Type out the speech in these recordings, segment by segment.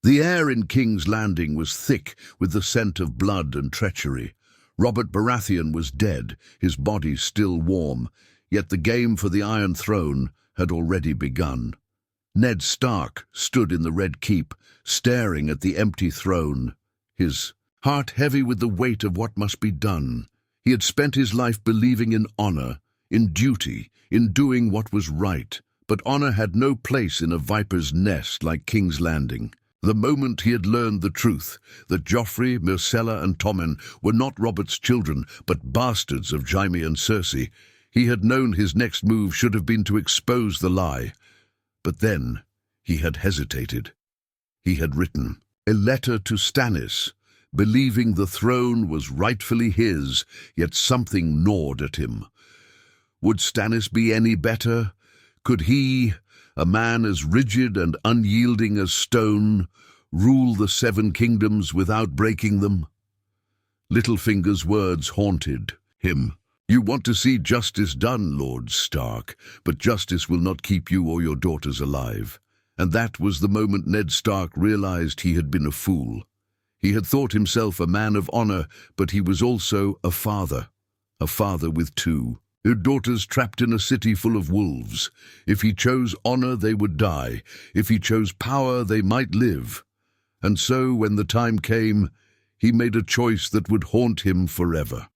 The air in King's Landing was thick with the scent of blood and treachery. Robert Baratheon was dead, his body still warm, yet the game for the Iron Throne had already begun. Ned Stark stood in the Red Keep, staring at the empty throne, his heart heavy with the weight of what must be done. He had spent his life believing in honor, in duty, in doing what was right, but honor had no place in a viper's nest like King's Landing. The moment he had learned the truth, that Joffrey, Myrcella and Tommen were not Robert's children, but bastards of Jaime and Cersei, he had known his next move should have been to expose the lie. But then he had hesitated. He had written a letter to Stannis, believing the throne was rightfully his, yet something gnawed at him. Would Stannis be any better? Could he, a man as rigid and unyielding as stone, rule the Seven Kingdoms without breaking them? Littlefinger's words haunted him. You want to see justice done, Lord Stark, but justice will not keep you or your daughters alive. And that was the moment Ned Stark realized he had been a fool. He had thought himself a man of honor, but he was also a father with two daughters trapped in a city full of wolves. If he chose honor, they would die. If he chose power, they might live. And so, when the time came, he made a choice that would haunt him forever.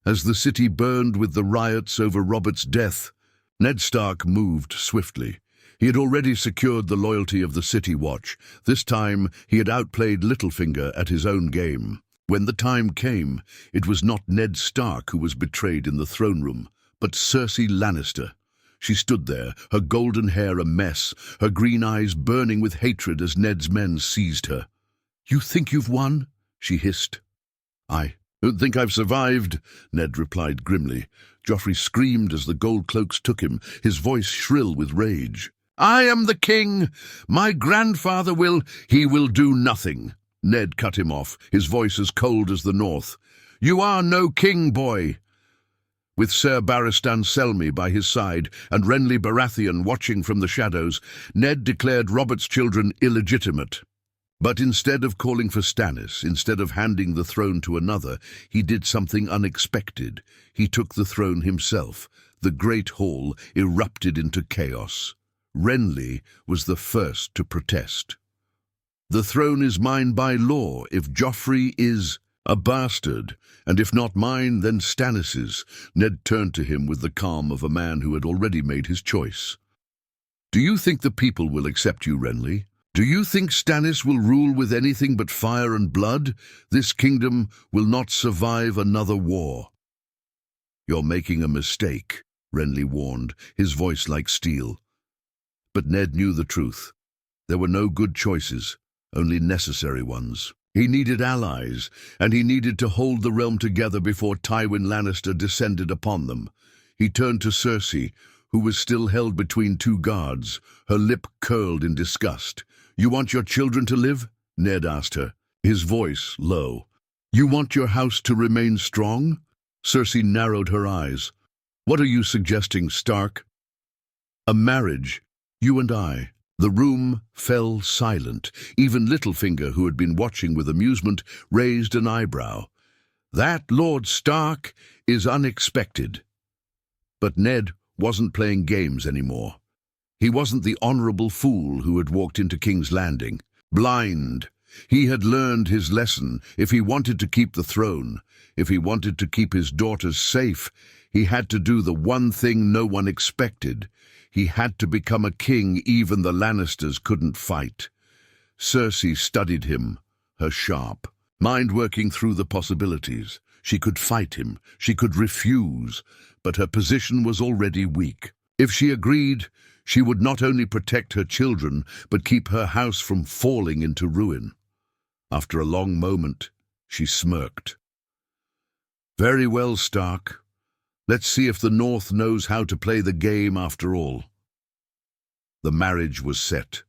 As the city burned with the riots over Robert's death, Ned Stark moved swiftly. He had already secured the loyalty of the City Watch. This time, he had outplayed Littlefinger at his own game. When the time came, it was not Ned Stark who was betrayed in the throne room, but Cersei Lannister. She stood there, her golden hair a mess, her green eyes burning with hatred as Ned's men seized her. "You think you've won?" she hissed. "I don't think I've survived," Ned replied grimly. Joffrey screamed as the gold cloaks took him, his voice shrill with rage. "I am the king! My grandfather he will do nothing." Ned cut him off, his voice as cold as the north. "You are no king, boy." With Ser Barristan Selmy by his side and Renly Baratheon watching from the shadows, Ned declared Robert's children illegitimate. But instead of calling for Stannis, instead of handing the throne to another, he did something unexpected. He took the throne himself. The Great Hall erupted into chaos. Renly was the first to protest. "The throne is mine by law if Joffrey is a bastard, and if not mine, then Stannis's." Ned turned to him with the calm of a man who had already made his choice. "Do you think the people will accept you, Renly? Do you think Stannis will rule with anything but fire and blood? This kingdom will not survive another war." "You're making a mistake," Renly warned, his voice like steel. But Ned knew the truth. There were no good choices, only necessary ones. He needed allies, and he needed to hold the realm together before Tywin Lannister descended upon them. He turned to Cersei, who was still held between two guards, her lip curled in disgust. "You want your children to live?" Ned asked her, his voice low. "You want your house to remain strong?" Cersei narrowed her eyes. "What are you suggesting, Stark?" "A marriage, you and I." The room fell silent. Even Littlefinger, who had been watching with amusement, raised an eyebrow. "That, Lord Stark, is unexpected." But Ned wasn't playing games anymore. He wasn't the honorable fool who had walked into King's Landing. Blind. He had learned his lesson. If he wanted to keep the throne, if he wanted to keep his daughters safe, he had to do the one thing no one expected. He had to become a king even the Lannisters couldn't fight. Cersei studied him, her sharp mind working through the possibilities. She could fight him, she could refuse, but her position was already weak. If she agreed, she would not only protect her children, but keep her house from falling into ruin. After a long moment, she smirked. "Very well, Stark. Let's see if the North knows how to play the game after all." The marriage was set.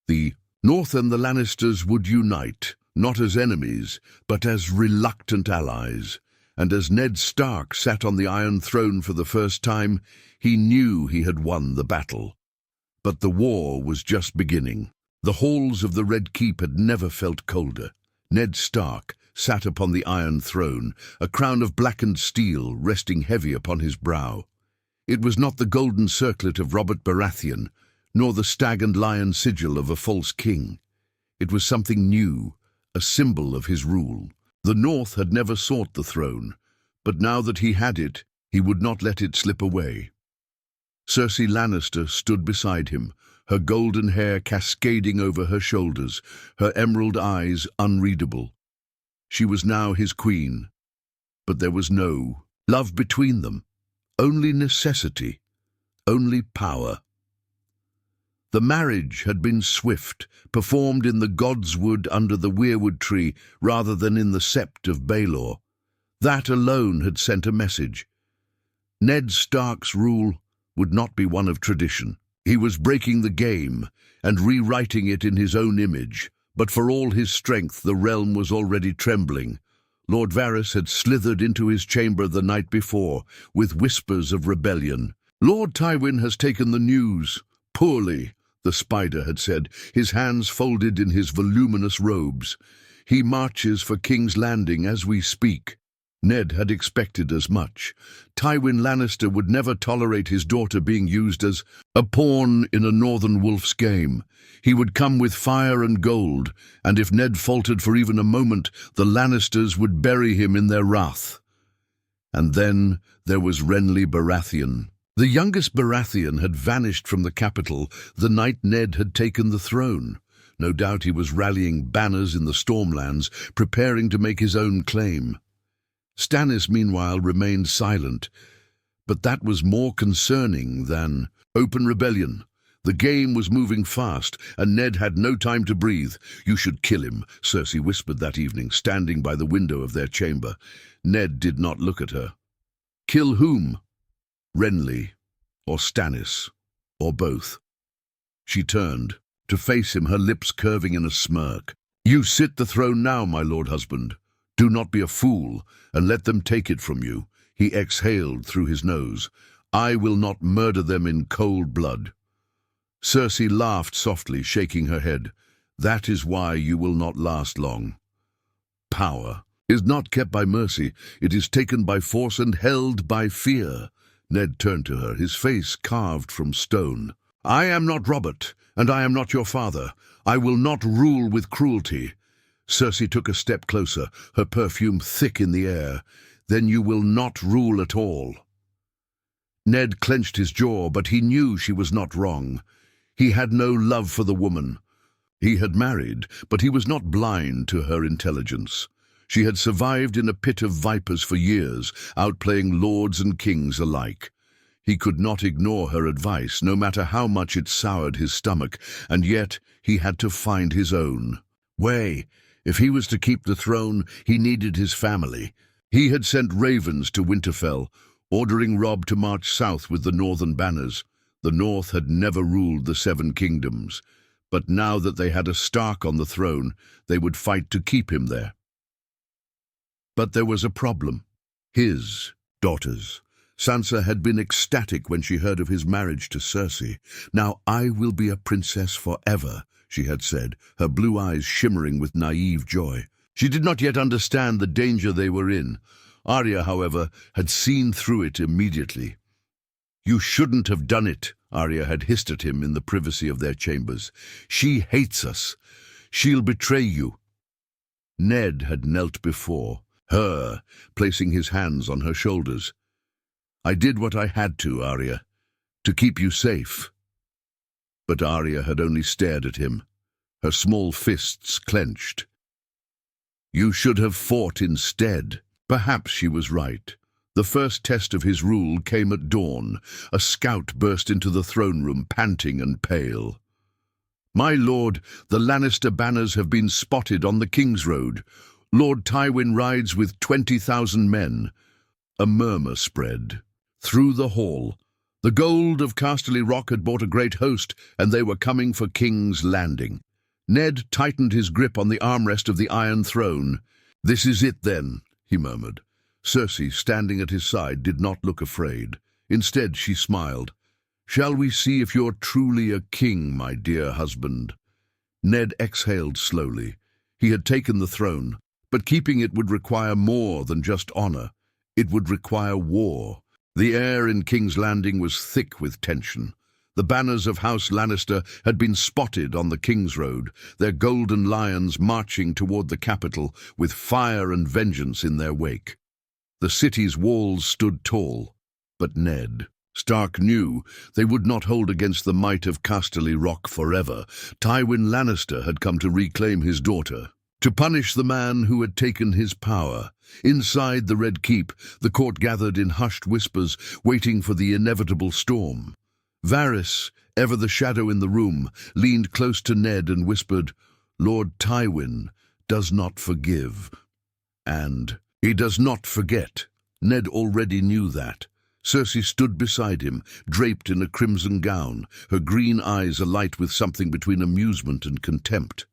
The North and the Lannisters would unite, not as enemies, but as reluctant allies. And as Ned Stark sat on the Iron Throne for the first time, he knew he had won the battle. But the war was just beginning. The halls of the Red Keep had never felt colder. Ned Stark sat upon the Iron Throne, a crown of blackened steel resting heavy upon his brow. It was not the golden circlet of Robert Baratheon, nor the stag and lion sigil of a false king. It was something new, a symbol of his rule. The North had never sought the throne, but now that he had it, he would not let it slip away. Cersei Lannister stood beside him, her golden hair cascading over her shoulders, her emerald eyes unreadable. She was now his queen, but there was no love between them, only necessity, only power. The marriage had been swift, performed in the Godswood under the weirwood tree rather than in the Sept of Baelor. That alone had sent a message. Ned Stark's rule would not be one of tradition. He was breaking the game and rewriting it in his own image, but for all his strength the realm was already trembling. Lord Varys had slithered into his chamber the night before, with whispers of rebellion. "Lord Tywin has taken the news. Poorly," the spider had said, his hands folded in his voluminous robes. "He marches for King's Landing as we speak." Ned had expected as much. Tywin Lannister would never tolerate his daughter being used as a pawn in a northern wolf's game. He would come with fire and gold, and if Ned faltered for even a moment, the Lannisters would bury him in their wrath. And then there was Renly Baratheon. The youngest Baratheon had vanished from the capital the night Ned had taken the throne. No doubt he was rallying banners in the Stormlands, preparing to make his own claim. Stannis, meanwhile, remained silent, but that was more concerning than open rebellion. The game was moving fast, and Ned had no time to breathe. "You should kill him," Cersei whispered that evening, standing by the window of their chamber. Ned did not look at her. "Kill whom? Renly, or Stannis, or both?" She turned, to face him, her lips curving in a smirk. "You sit the throne now, my lord husband. Do not be a fool, and let them take it from you." He exhaled through his nose. "I will not murder them in cold blood." Cersei laughed softly, shaking her head. "That is why you will not last long. Power is not kept by mercy. It is taken by force and held by fear." Ned turned to her, his face carved from stone. "I am not Robert, and I am not your father. I will not rule with cruelty." Cersei took a step closer, her perfume thick in the air. "Then you will not rule at all." Ned clenched his jaw, but he knew she was not wrong. He had no love for the woman. He had married, but he was not blind to her intelligence. She had survived in a pit of vipers for years, outplaying lords and kings alike. He could not ignore her advice, no matter how much it soured his stomach, and yet he had to find his own way. If he was to keep the throne, he needed his family. He had sent ravens to Winterfell, ordering Robb to march south with the northern banners. The North had never ruled the Seven Kingdoms, but now that they had a Stark on the throne, they would fight to keep him there. But there was a problem. His daughters. Sansa had been ecstatic when she heard of his marriage to Cersei. "Now I will be a princess forever," she had said, her blue eyes shimmering with naive joy. She did not yet understand the danger they were in. Arya, however, had seen through it immediately. "You shouldn't have done it," Arya had hissed at him in the privacy of their chambers. "She hates us. She'll betray you." Ned had knelt before her, placing his hands on her shoulders. "I did what I had to, Arya, to keep you safe." But Arya had only stared at him, her small fists clenched. "You should have fought instead." Perhaps she was right. The first test of his rule came at dawn. A scout burst into the throne room, panting and pale. "My lord, the Lannister banners have been spotted on the King's Road. Lord Tywin rides with 20,000 men." A murmur spread through the hall. The gold of Casterly Rock had brought a great host, and they were coming for King's Landing. Ned tightened his grip on the armrest of the Iron Throne. "This is it, then," he murmured. Cersei, standing at his side, did not look afraid. Instead, she smiled. "Shall we see if you're truly a king, my dear husband?" Ned exhaled slowly. He had taken the throne, but keeping it would require more than just honor. It would require war. The air in King's Landing was thick with tension. The banners of House Lannister had been spotted on the King's Road, their golden lions marching toward the capital with fire and vengeance in their wake. The city's walls stood tall, but Ned Stark knew they would not hold against the might of Casterly Rock forever. Tywin Lannister had come to reclaim his daughter, to punish the man who had taken his power. Inside the Red Keep, the court gathered in hushed whispers, waiting for the inevitable storm. Varys, ever the shadow in the room, leaned close to Ned and whispered, "Lord Tywin does not forgive. And he does not forget." Ned already knew that. Cersei stood beside him, draped in a crimson gown, her green eyes alight with something between amusement and contempt.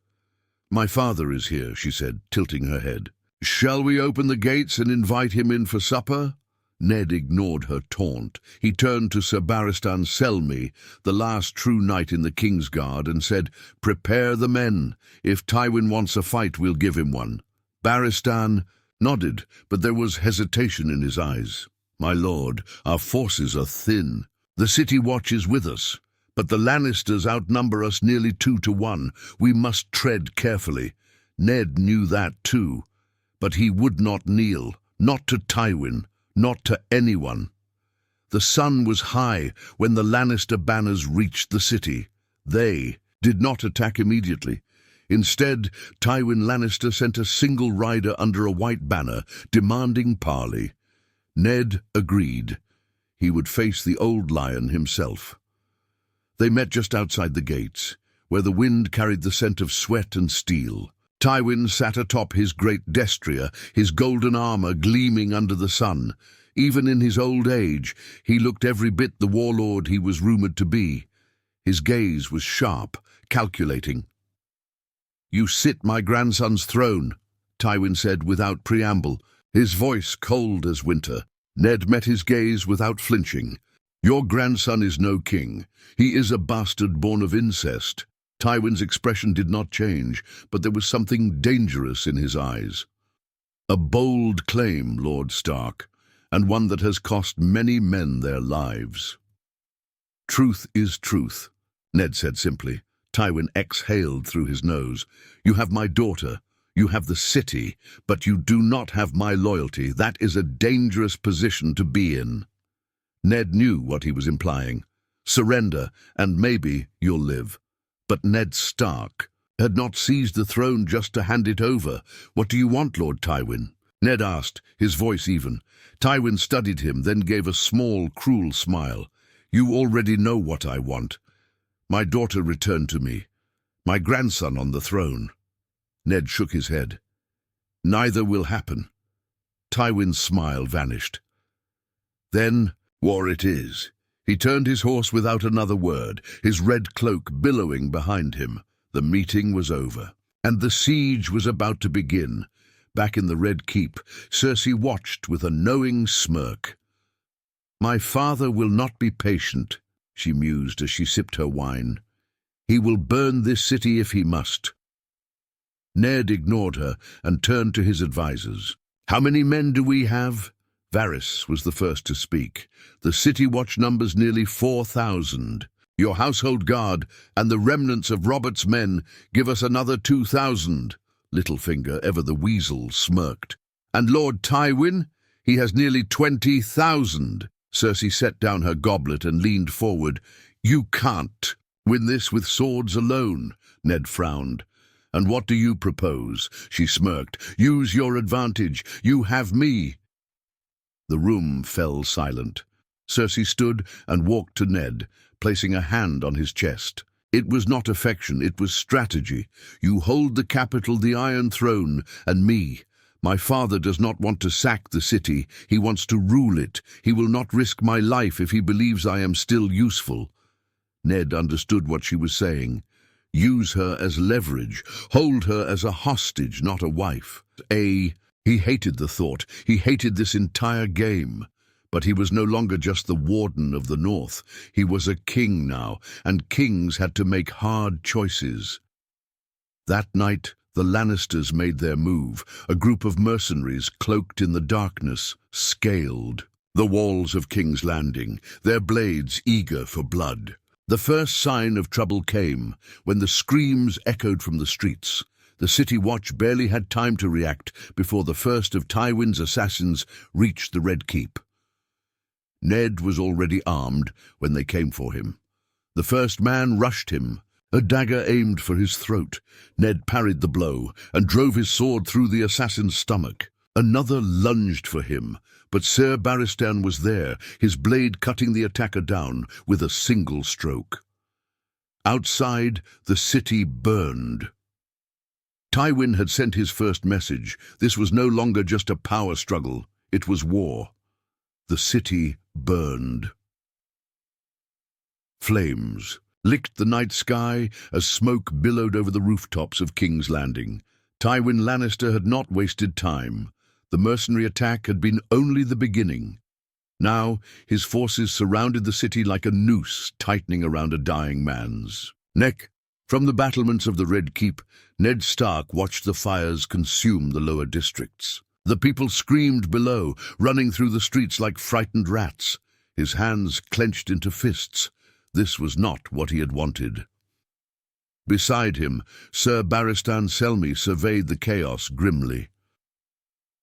"My father is here," she said, tilting her head. "Shall we open the gates and invite him in for supper?" Ned ignored her taunt. He turned to Sir Barristan Selmy, the last true knight in the King's Guard, and said, "Prepare the men. If Tywin wants a fight, we'll give him one." Barristan nodded, but there was hesitation in his eyes. "My lord, our forces are thin. The city watch is with us, but the Lannisters outnumber us nearly 2-1. We must tread carefully." Ned knew that too, but he would not kneel, not to Tywin, not to anyone. The sun was high when the Lannister banners reached the city. They did not attack immediately. Instead, Tywin Lannister sent a single rider under a white banner, demanding parley. Ned agreed. He would face the old lion himself. They met just outside the gates, where the wind carried the scent of sweat and steel. Tywin sat atop his great destrier, his golden armor gleaming under the sun. Even in his old age, he looked every bit the warlord he was rumored to be. His gaze was sharp, calculating. "You sit my grandson's throne," Tywin said without preamble, his voice cold as winter. Ned met his gaze without flinching. "Your grandson is no king. He is a bastard born of incest." Tywin's expression did not change, but there was something dangerous in his eyes. "A bold claim, Lord Stark, and one that has cost many men their lives." "Truth is truth," Ned said simply. Tywin exhaled through his nose. "You have my daughter. You have the city, but you do not have my loyalty. That is a dangerous position to be in." Ned knew what he was implying. Surrender, and maybe you'll live. But Ned Stark had not seized the throne just to hand it over. "What do you want, Lord Tywin?" Ned asked, his voice even. Tywin studied him, then gave a small, cruel smile. "You already know what I want. My daughter returned to me. My grandson on the throne." Ned shook his head. "Neither will happen." Tywin's smile vanished. "Then war it is." He turned his horse without another word, his red cloak billowing behind him. The meeting was over, and the siege was about to begin. Back in the Red Keep, Cersei watched with a knowing smirk. "My father will not be patient," she mused as she sipped her wine. "He will burn this city if he must." Ned ignored her and turned to his advisers. "How many men do we have?" Varys was the first to speak. "The city watch numbers nearly 4,000. Your household guard and the remnants of Robert's men give us another 2,000. Littlefinger, ever the weasel, smirked. "And Lord Tywin? He has nearly 20,000. Cersei set down her goblet and leaned forward. "You can't win this with swords alone," Ned frowned. "And what do you propose?" She smirked. "Use your advantage. You have me." The room fell silent. Cersei stood and walked to Ned, placing a hand on his chest. It was not affection, it was strategy. "You hold the capital, the Iron Throne, and me. My father does not want to sack the city. He wants to rule it. He will not risk my life if he believes I am still useful." Ned understood what she was saying. Use her as leverage. Hold her as a hostage, not a wife. He hated the thought. He hated this entire game. But he was no longer just the warden of the North. He was a king now, and kings had to make hard choices. That night, the Lannisters made their move. A group of mercenaries, cloaked in the darkness, scaled the walls of King's Landing, their blades eager for blood. The first sign of trouble came when the screams echoed from the streets. The City Watch barely had time to react before the first of Tywin's assassins reached the Red Keep. Ned was already armed when they came for him. The first man rushed him, a dagger aimed for his throat. Ned parried the blow and drove his sword through the assassin's stomach. Another lunged for him, but Ser Barristan was there, his blade cutting the attacker down with a single stroke. Outside, the city burned. Tywin had sent his first message. This was no longer just a power struggle, it was war. The city burned. Flames licked the night sky as smoke billowed over the rooftops of King's Landing. Tywin Lannister had not wasted time. The mercenary attack had been only the beginning. Now, his forces surrounded the city like a noose tightening around a dying man's neck. From the battlements of the Red Keep, Ned Stark watched the fires consume the lower districts. The people screamed below, running through the streets like frightened rats. His hands clenched into fists. This was not what he had wanted. Beside him, Ser Barristan Selmy surveyed the chaos grimly.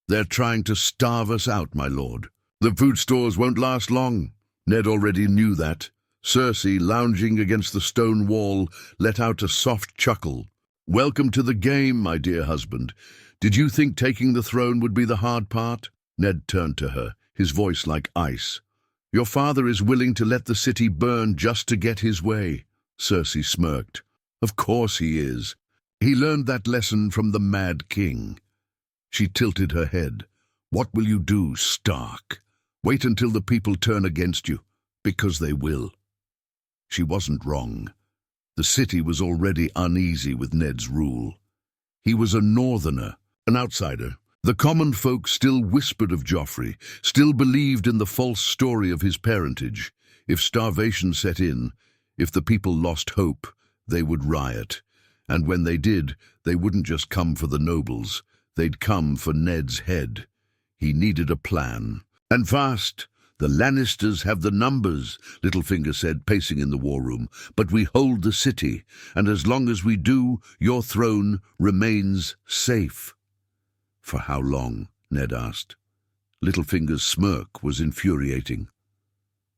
"They're trying to starve us out, my lord. The food stores won't last long." Ned already knew that. Cersei, lounging against the stone wall, let out a soft chuckle. "Welcome to the game, my dear husband. Did you think taking the throne would be the hard part?" Ned turned to her, his voice like ice. "Your father is willing to let the city burn just to get his way." Cersei smirked. "Of course he is. He learned that lesson from the Mad King." She tilted her head. "What will you do, Stark? Wait until the people turn against you, because they will." She wasn't wrong. The city was already uneasy with Ned's rule. He was a northerner, an outsider. The common folk still whispered of Joffrey, still believed in the false story of his parentage. If starvation set in, if the people lost hope, they would riot. And when they did, they wouldn't just come for the nobles. They'd come for Ned's head. He needed a plan. "And fast. The Lannisters have the numbers," Littlefinger said, pacing in the war room. "But we hold the city, and as long as we do, your throne remains safe." "For how long?" Ned asked. Littlefinger's smirk was infuriating.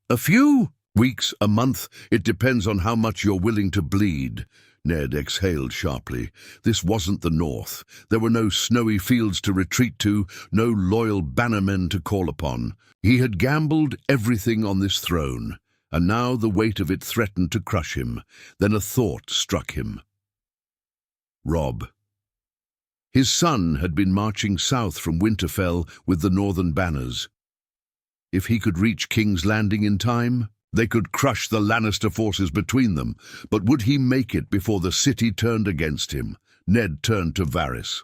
"A few weeks, a month. It depends on how much you're willing to bleed." Ned exhaled sharply. This wasn't the North. There were no snowy fields to retreat to, no loyal bannermen to call upon. He had gambled everything on this throne, and now the weight of it threatened to crush him. Then a thought struck him. Robb. His son had been marching south from Winterfell with the northern banners. If he could reach King's Landing in time, they could crush the Lannister forces between them. But would he make it before the city turned against him? Ned turned to Varys.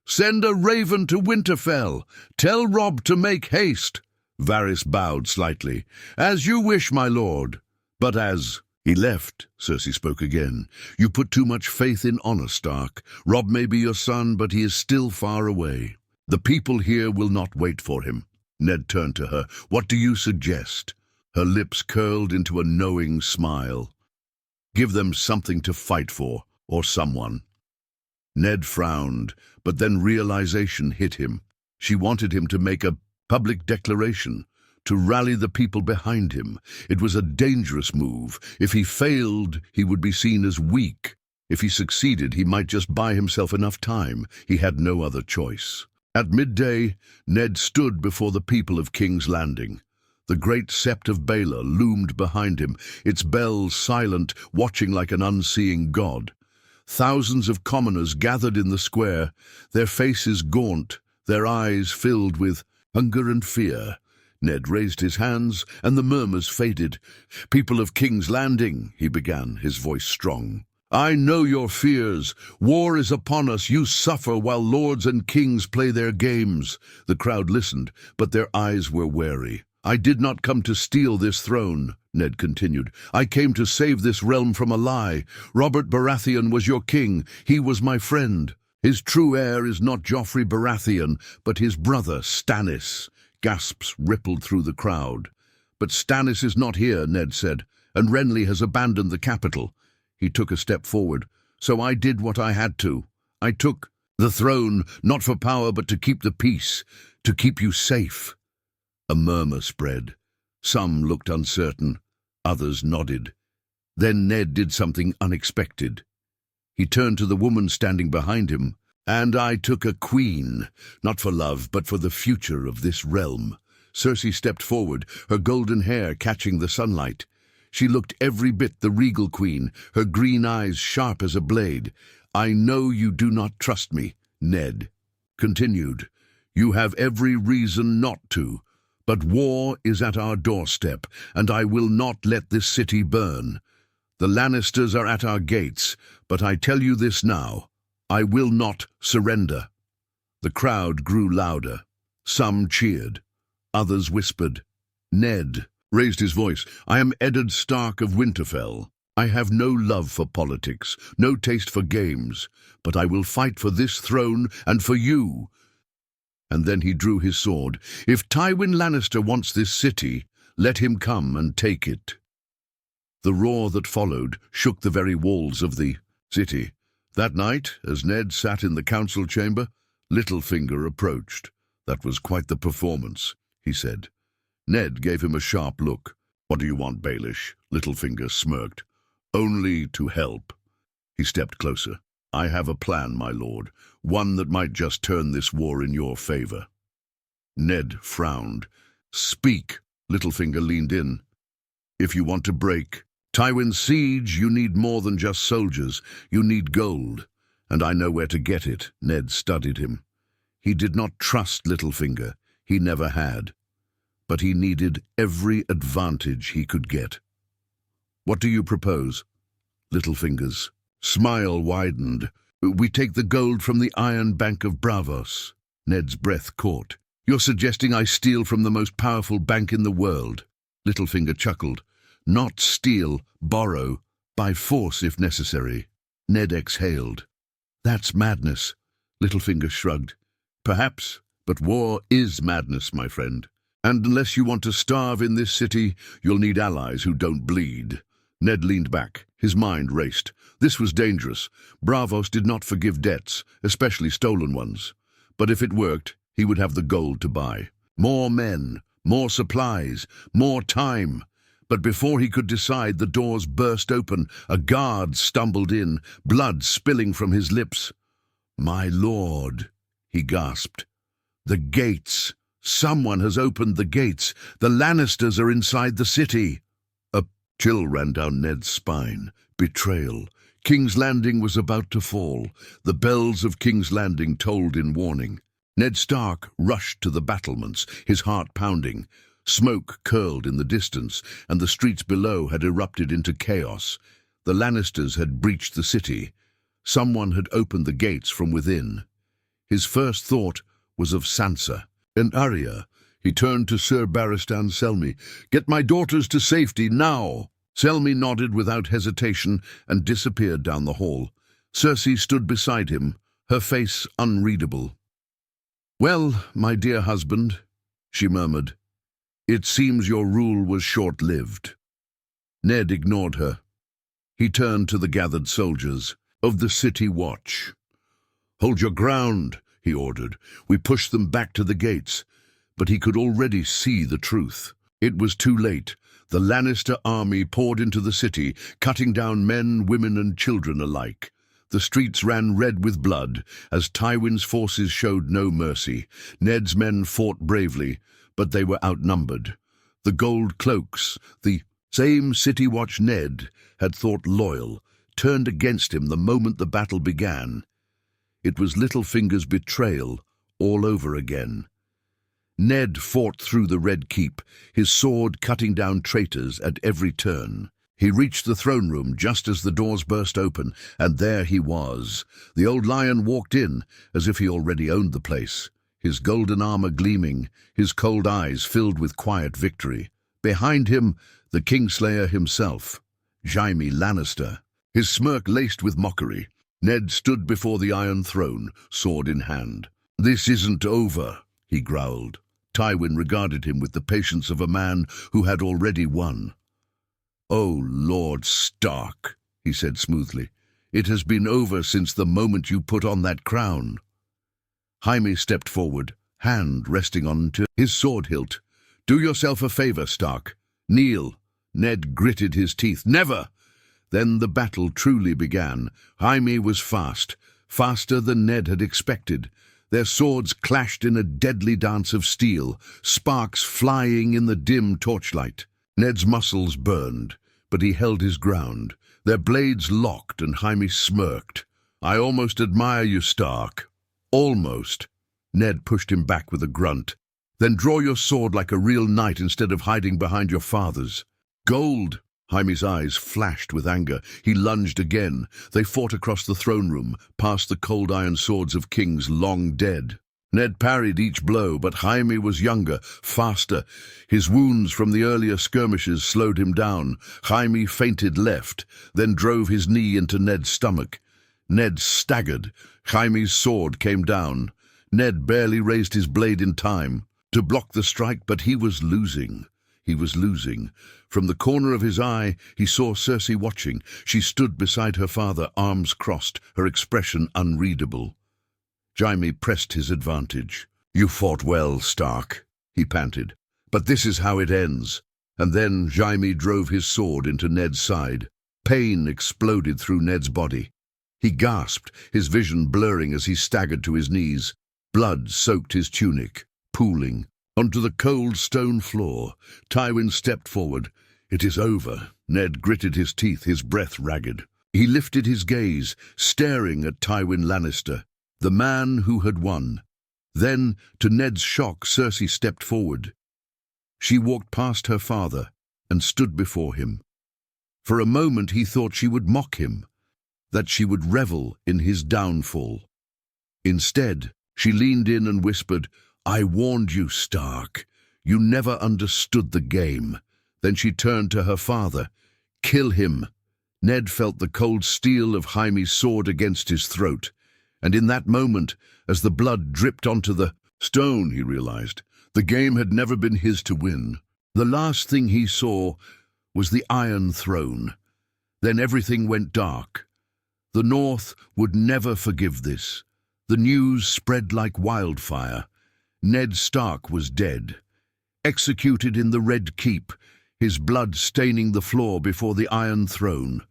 "Send a raven to Winterfell. Tell Robb to make haste." Varys bowed slightly. "As you wish, my lord. But as—" "He left," Cersei spoke again. "You put too much faith in honor, Stark. Robb may be your son, but he is still far away. The people here will not wait for him." Ned turned to her. "What do you suggest?" Her lips curled into a knowing smile. "Give them something to fight for, or someone." Ned frowned, but then realization hit him. She wanted him to make a public declaration, to rally the people behind him. It was a dangerous move. If he failed, he would be seen as weak. If he succeeded, he might just buy himself enough time. He had no other choice. At midday, Ned stood before the people of King's Landing. The great sept of Baelor loomed behind him, its bells silent, watching like an unseeing god. Thousands of commoners gathered in the square, their faces gaunt, their eyes filled with hunger and fear. Ned raised his hands, and the murmurs faded. "People of King's Landing," he began, his voice strong. "I know your fears. War is upon us. You suffer while lords and kings play their games." The crowd listened, but their eyes were wary. I did not come to steal this throne, Ned continued. I came to save this realm from a lie. Robert Baratheon was your king. He was my friend. His true heir is not Joffrey Baratheon, but his brother, Stannis. Gasps rippled through the crowd. But Stannis is not here, Ned said, and Renly has abandoned the capital. He took a step forward. So I did what I had to. I took the throne, not for power, but to keep the peace, to keep you safe. A murmur spread. Some looked uncertain, others nodded. Then Ned did something unexpected. He turned to the woman standing behind him. And I took a queen, not for love, but for the future of this realm. Cersei stepped forward, her golden hair catching the sunlight. She looked every bit the regal queen, her green eyes sharp as a blade. I know you do not trust me, Ned continued. You have every reason not to. But war is at our doorstep, and I will not let this city burn. The Lannisters are at our gates, but I tell you this now, I will not surrender. The crowd grew louder. Some cheered. Others whispered. Ned raised his voice. I am Ned Stark of Winterfell. I have no love for politics, no taste for games, but I will fight for this throne and for you. And then he drew his sword. If Tywin Lannister wants this city, let him come and take it. The roar that followed shook the very walls of the city. That night, as Ned sat in the council chamber, Littlefinger approached. That was quite the performance, he said. Ned gave him a sharp look. What do you want, Baelish? Littlefinger smirked. Only to help. He stepped closer. I have a plan, my lord, one that might just turn this war in your favor. Ned frowned. Speak, Littlefinger leaned in. If you want to break Tywin's siege, you need more than just soldiers. You need gold, and I know where to get it. Ned studied him. He did not trust Littlefinger. He never had. But he needed every advantage he could get. What do you propose? Littlefinger's smile widened. We take the gold from the Iron Bank of Braavos. Ned's breath caught. You're suggesting I steal from the most powerful bank in the world? Littlefinger chuckled. Not steal, borrow, by force if necessary. Ned exhaled. That's madness. Littlefinger shrugged. Perhaps, but war is madness, my friend. And unless you want to starve in this city, you'll need allies who don't bleed. Ned leaned back. His mind raced. This was dangerous. Braavos did not forgive debts, especially stolen ones. But if it worked, he would have the gold to buy. More men, more supplies, more time. But before he could decide, the doors burst open. A guard stumbled in, blood spilling from his lips. My lord, he gasped. The gates. Someone has opened the gates. The Lannisters are inside the city. A chill ran down Ned's spine. Betrayal. King's Landing was about to fall. The bells of King's Landing tolled in warning. Ned Stark rushed to the battlements, his heart pounding. Smoke curled in the distance, and the streets below had erupted into chaos. The Lannisters had breached the city. Someone had opened the gates from within. His first thought was of Sansa and Arya. He turned to Sir Barristan Selmy. Get my daughters to safety now! Selmy nodded without hesitation and disappeared down the hall. Cersei stood beside him, her face unreadable. Well, my dear husband, she murmured, it seems your rule was short-lived. Ned ignored her. He turned to the gathered soldiers of the City Watch. Hold your ground, he ordered. We pushed them back to the gates. But he could already see the truth. It was too late. The Lannister army poured into the city, cutting down men, women, and children alike. The streets ran red with blood, as Tywin's forces showed no mercy. Ned's men fought bravely, but they were outnumbered. The gold cloaks, the same City Watch Ned had thought loyal, turned against him the moment the battle began. It was Littlefinger's betrayal all over again. Ned fought through the Red Keep, his sword cutting down traitors at every turn. He reached the throne room just as the doors burst open, and there he was. The old lion walked in, as if he already owned the place. his golden armor gleaming, his cold eyes filled with quiet victory. Behind him, the Kingslayer himself, Jaime Lannister, his smirk laced with mockery. Ned stood before the Iron Throne, sword in hand. "This isn't over," he growled. Tywin regarded him with the patience of a man who had already won. "Oh, Lord Stark," he said smoothly, "it has been over since the moment you put on that crown." Jaime stepped forward, hand resting on his sword hilt. "Do yourself a favor, Stark. Kneel." Ned gritted his teeth. "Never!" Then the battle truly began. Jaime was fast, faster than Ned had expected. Their swords clashed in a deadly dance of steel, sparks flying in the dim torchlight. Ned's muscles burned, but he held his ground. Their blades locked and Jaime smirked. "I almost admire you, Stark." "Almost." Ned pushed him back with a grunt. "Then draw your sword like a real knight instead of hiding behind your father's." "Gold!" Jaime's eyes flashed with anger. He lunged again. They fought across the throne room, past the cold iron swords of kings long dead. Ned parried each blow, but Jaime was younger, faster. His wounds from the earlier skirmishes slowed him down. Jaime feinted left, then drove his knee into Ned's stomach. Ned staggered. Jaime's sword came down. Ned barely raised his blade in time to block the strike, but he was losing. He was losing. From the corner of his eye, he saw Cersei watching. She stood beside her father, arms crossed, her expression unreadable. Jaime pressed his advantage. "You fought well, Stark," he panted. "But this is how it ends." And then Jaime drove his sword into Ned's side. Pain exploded through Ned's body. He gasped, his vision blurring as he staggered to his knees. Blood soaked his tunic, pooling. Onto the cold stone floor, Tywin stepped forward. "It is over." Ned gritted his teeth, his breath ragged. He lifted his gaze, staring at Tywin Lannister, the man who had won. Then, to Ned's shock, Cersei stepped forward. She walked past her father and stood before him. For a moment he thought she would mock him, that she would revel in his downfall. Instead, she leaned in and whispered, "I warned you, Stark. You never understood the game." Then she turned to her father. "Kill him." Ned felt the cold steel of Jaime's sword against his throat. And in that moment, as the blood dripped onto the stone, he realized, the game had never been his to win. The last thing he saw was the Iron Throne. Then everything went dark. The North would never forgive this. The news spread like wildfire. Ned Stark was dead, executed in the Red Keep, his blood staining the floor before the Iron Throne.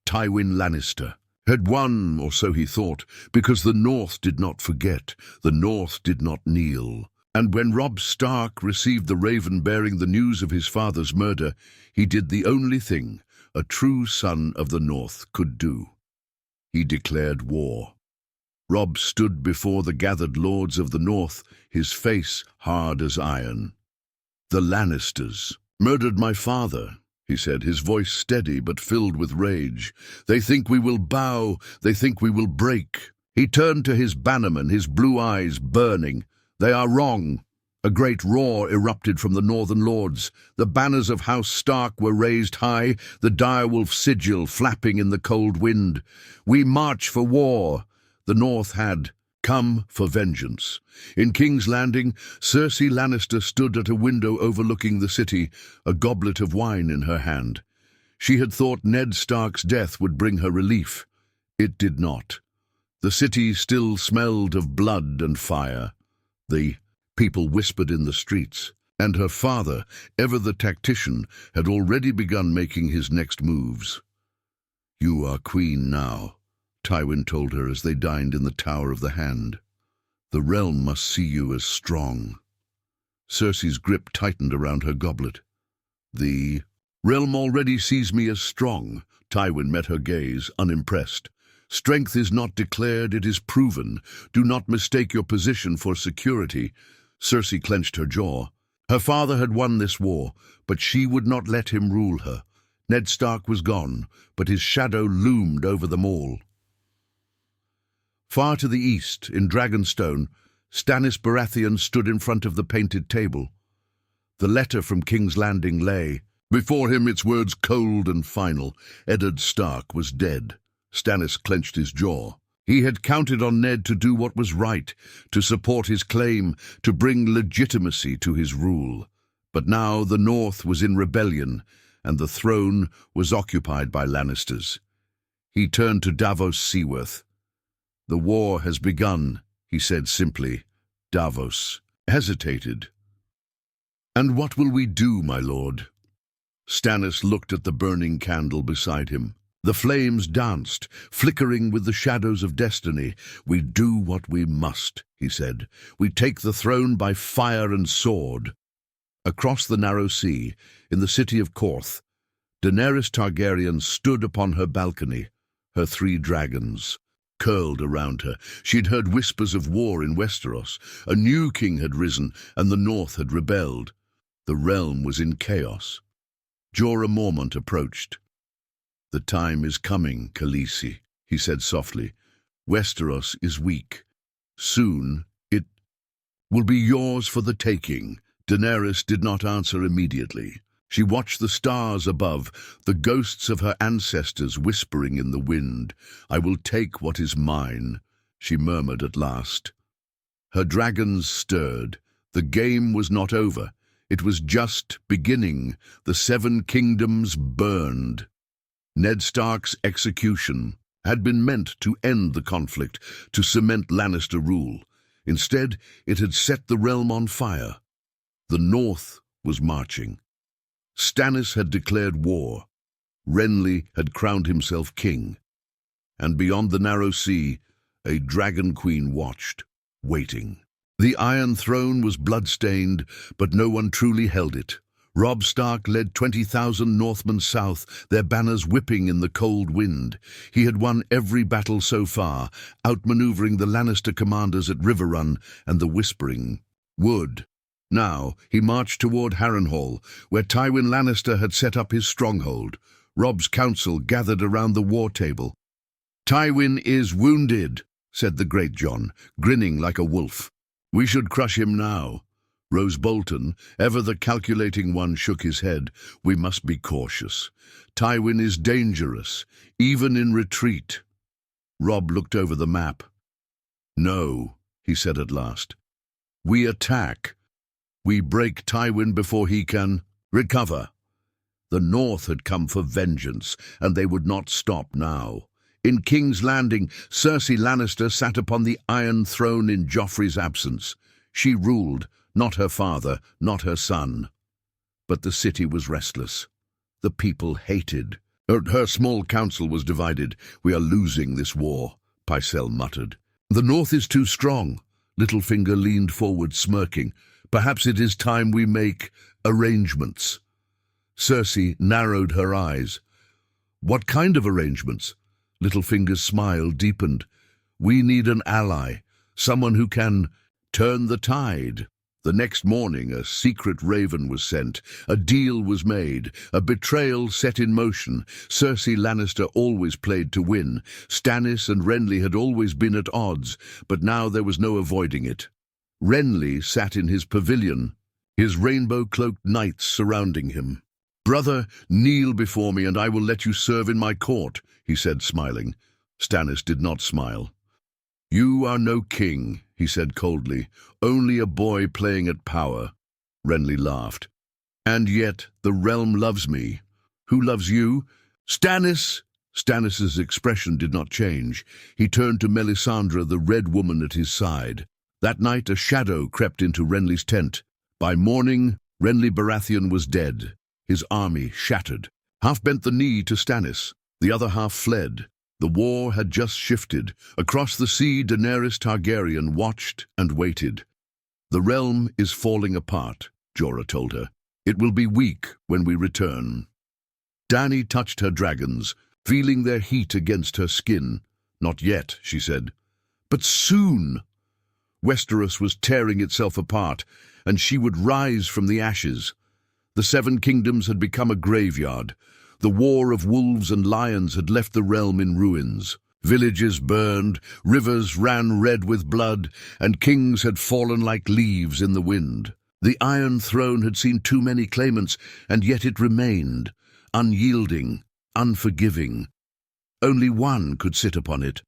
Tywin Lannister had won, or so he thought, because the North did not forget, the North did not kneel. And when Robb Stark received the raven bearing the news of his father's murder, he did the only thing a true son of the North could do. He declared war. Robb stood before the gathered lords of the North, his face hard as iron. "The Lannisters murdered my father," he said, his voice steady but filled with rage. "They think we will bow, they think we will break." He turned to his bannermen, his blue eyes burning. "They are wrong." A great roar erupted from the northern lords. The banners of House Stark were raised high, the direwolf sigil flapping in the cold wind. "We march for war." The North had come for vengeance. In King's Landing, Cersei Lannister stood at a window overlooking the city, a goblet of wine in her hand. She had thought Ned Stark's death would bring her relief. It did not. The city still smelled of blood and fire. The people whispered in the streets, and her father, ever the tactician, had already begun making his next moves. "You are queen now," Tywin told her as they dined in the Tower of the Hand. "The realm must see you as strong." Cersei's grip tightened around her goblet. "The realm already sees me as strong." Tywin met her gaze, unimpressed. "Strength is not declared, it is proven. Do not mistake your position for security." Cersei clenched her jaw. Her father had won this war, but she would not let him rule her. Ned Stark was gone, but his shadow loomed over them all. Far to the east, in Dragonstone, Stannis Baratheon stood in front of the painted table. The letter from King's Landing lay. Before him, its words cold and final. Ned Stark was dead. Stannis clenched his jaw. He had counted on Ned to do what was right, to support his claim, to bring legitimacy to his rule. But now the North was in rebellion, and the throne was occupied by Lannisters. He turned to Davos Seaworth. "The war has begun," he said simply. Davos hesitated. "And what will we do, my lord?" Stannis looked at the burning candle beside him. The flames danced, flickering with the shadows of destiny. "We do what we must," he said. "We take the throne by fire and sword." Across the narrow sea, in the city of Korth, Daenerys Targaryen stood upon her balcony, her 3 dragons curled around her. She'd heard whispers of war in Westeros. A new king had risen, and the North had rebelled. The realm was in chaos. Jorah Mormont approached. "The time is coming, Khaleesi," he said softly. "Westeros is weak. Soon it will be yours for the taking." Daenerys did not answer immediately. She watched the stars above, the ghosts of her ancestors whispering in the wind. "I will take what is mine," she murmured at last. Her dragons stirred. The game was not over. It was just beginning. The 7 kingdoms burned. Ned Stark's execution had been meant to end the conflict, to cement Lannister rule. Instead, it had set the realm on fire. The North was marching. Stannis had declared war. Renly had crowned himself king. And beyond the narrow sea, a dragon queen watched, waiting. The Iron Throne was blood-stained, but no one truly held it. Robb Stark led 20,000 Northmen south, their banners whipping in the cold wind. He had won every battle so far, outmaneuvering the Lannister commanders at Riverrun and the Whispering Wood. Now he marched toward Harrenhal, where Tywin Lannister had set up his stronghold. Robb's council gathered around the war table. "Tywin is wounded," said the Great Jon, grinning like a wolf. "We should crush him now." Roose Bolton, ever the calculating one, shook his head. "We must be cautious. Tywin is dangerous, even in retreat." Robb looked over the map. "No," he said at last. "We attack. We break Tywin before he can recover." The North had come for vengeance, and they would not stop now. In King's Landing, Cersei Lannister sat upon the Iron Throne in Joffrey's absence. She ruled, not her father, not her son. But the city was restless. The people hated. Her small council was divided. "We are losing this war," Pycelle muttered. "The North is too strong." Littlefinger leaned forward, smirking. "Perhaps it is time we make arrangements." Cersei narrowed her eyes. "What kind of arrangements?" Littlefinger's smile deepened. "We need an ally, someone who can turn the tide." The next morning, a secret raven was sent. A deal was made, a betrayal set in motion. Cersei Lannister always played to win. Stannis and Renly had always been at odds, but now there was no avoiding it. Renly sat in his pavilion, his rainbow-cloaked knights surrounding him. "Brother, kneel before me, and I will let you serve in my court," he said, smiling. Stannis did not smile. "You are no king," he said coldly, "only a boy playing at power." Renly laughed. "And yet the realm loves me." "Who loves you?" "Stannis!" Stannis's expression did not change. He turned to Melisandre, the Red Woman at his side. That night a shadow crept into Renly's tent. By morning, Renly Baratheon was dead, his army shattered. Half bent the knee to Stannis, the other half fled. The war had just shifted. Across the sea, Daenerys Targaryen watched and waited. "The realm is falling apart," Jorah told her. "It will be weak when we return." Dany touched her dragons, feeling their heat against her skin. "Not yet," she said. "But soon." Westeros was tearing itself apart, and she would rise from the ashes. The 7 kingdoms had become a graveyard. The war of wolves and lions had left the realm in ruins. Villages burned, rivers ran red with blood, and kings had fallen like leaves in the wind. The Iron Throne had seen too many claimants, and yet it remained, unyielding, unforgiving. Only one could sit upon it.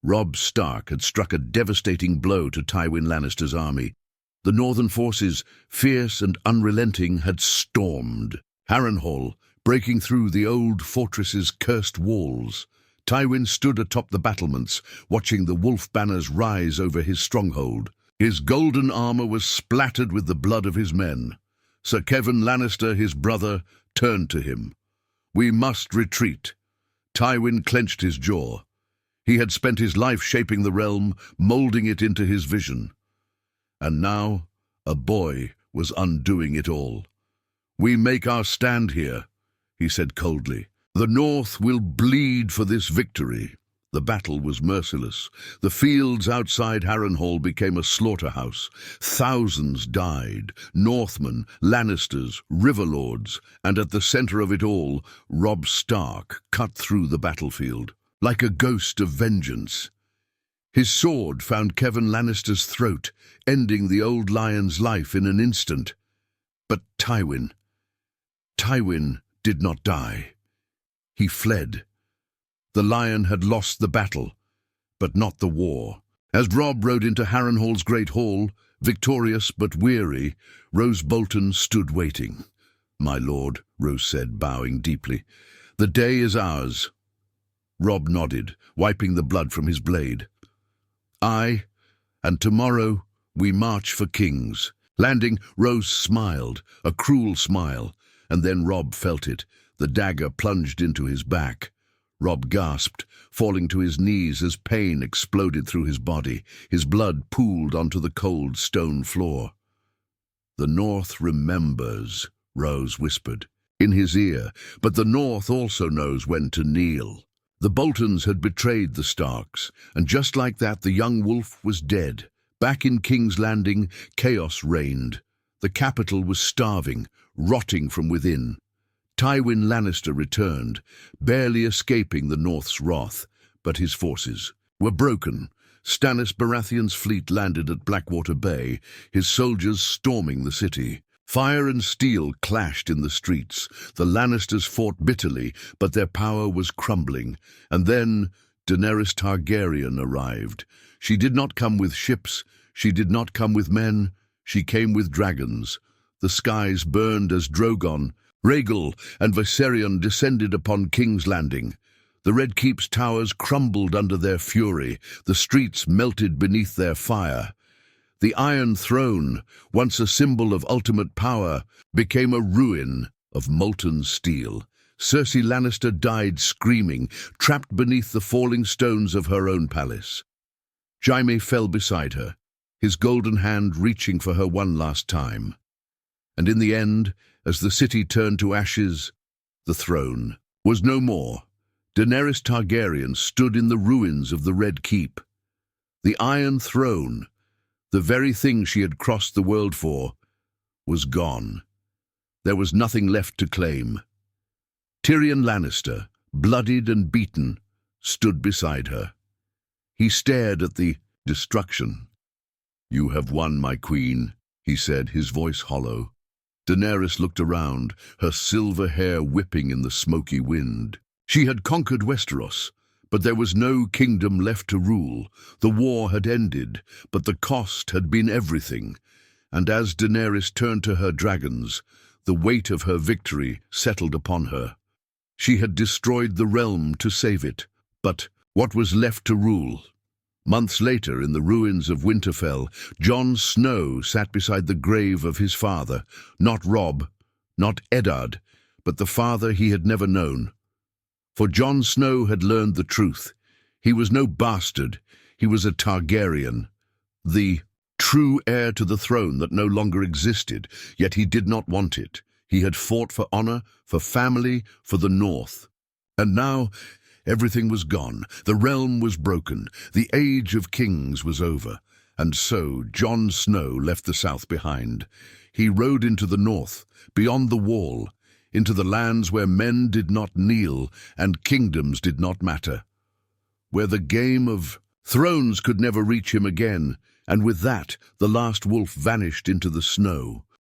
Robb Stark had struck a devastating blow to Tywin Lannister's army. The northern forces, fierce and unrelenting, had stormed Harrenhal, breaking through the old fortress's cursed walls. Tywin stood atop the battlements, watching the wolf banners rise over his stronghold. His golden armor was splattered with the blood of his men. Sir Kevan Lannister, his brother, turned to him. "We must retreat." Tywin clenched his jaw. He had spent his life shaping the realm, molding it into his vision. And now, a boy was undoing it all. "We make our stand here," he said coldly. "The North will bleed for this victory." The battle was merciless. The fields outside Harrenhal became a slaughterhouse. Thousands died, Northmen, Lannisters, Riverlords, and at the center of it all, Robb Stark cut through the battlefield, like a ghost of vengeance. His sword found Kevan Lannister's throat, ending the old lion's life in an instant. But Tywin did not die. He fled. The lion had lost the battle, but not the war. As Robb rode into Harrenhal's great hall, victorious but weary, Roose Bolton stood waiting. "My lord," Roose said, bowing deeply, "the day is ours." Robb nodded, wiping the blood from his blade. "Aye, and tomorrow we march for kings." Landing, Roose smiled, a cruel smile, and then Robb felt it. The dagger plunged into his back. Robb gasped, falling to his knees as pain exploded through his body. His blood pooled onto the cold stone floor. "The North remembers," Roose whispered in his ear, "but the North also knows when to kneel." The Boltons had betrayed the Starks, and just like that, the young wolf was dead. Back in King's Landing, chaos reigned. The capital was starving, rotting from within. Tywin Lannister returned, barely escaping the North's wrath, but his forces were broken. Stannis Baratheon's fleet landed at Blackwater Bay, his soldiers storming the city. Fire and steel clashed in the streets. The Lannisters fought bitterly, but their power was crumbling. And then Daenerys Targaryen arrived. She did not come with ships, she did not come with men, she came with dragons. The skies burned as Drogon, Rhaegal, and Viserion descended upon King's Landing. The Red Keep's towers crumbled under their fury, the streets melted beneath their fire. The Iron Throne, once a symbol of ultimate power, became a ruin of molten steel. Cersei Lannister died screaming, trapped beneath the falling stones of her own palace. Jaime fell beside her, his golden hand reaching for her one last time. And in the end, as the city turned to ashes, the throne was no more. Daenerys Targaryen stood in the ruins of the Red Keep. The Iron Throne, the very thing she had crossed the world for, was gone. There was nothing left to claim. Tyrion Lannister, bloodied and beaten, stood beside her. He stared at the destruction. "You have won, my queen," he said, his voice hollow. Daenerys looked around, her silver hair whipping in the smoky wind. She had conquered Westeros, but there was no kingdom left to rule. The war had ended, but the cost had been everything. And as Daenerys turned to her dragons, the weight of her victory settled upon her. She had destroyed the realm to save it, but what was left to rule? Months later, in the ruins of Winterfell, Jon Snow sat beside the grave of his father, not Robb, not Eddard, but the father he had never known. For Jon Snow had learned the truth. He was no bastard, he was a Targaryen, the true heir to the throne that no longer existed, yet he did not want it. He had fought for honor, for family, for the North. And now everything was gone. The realm was broken. The age of kings was over. And so Jon Snow left the South behind. He rode into the North, beyond the Wall, into the lands where men did not kneel and kingdoms did not matter. where the game of thrones could never reach him again, and with that, the last wolf vanished into the snow.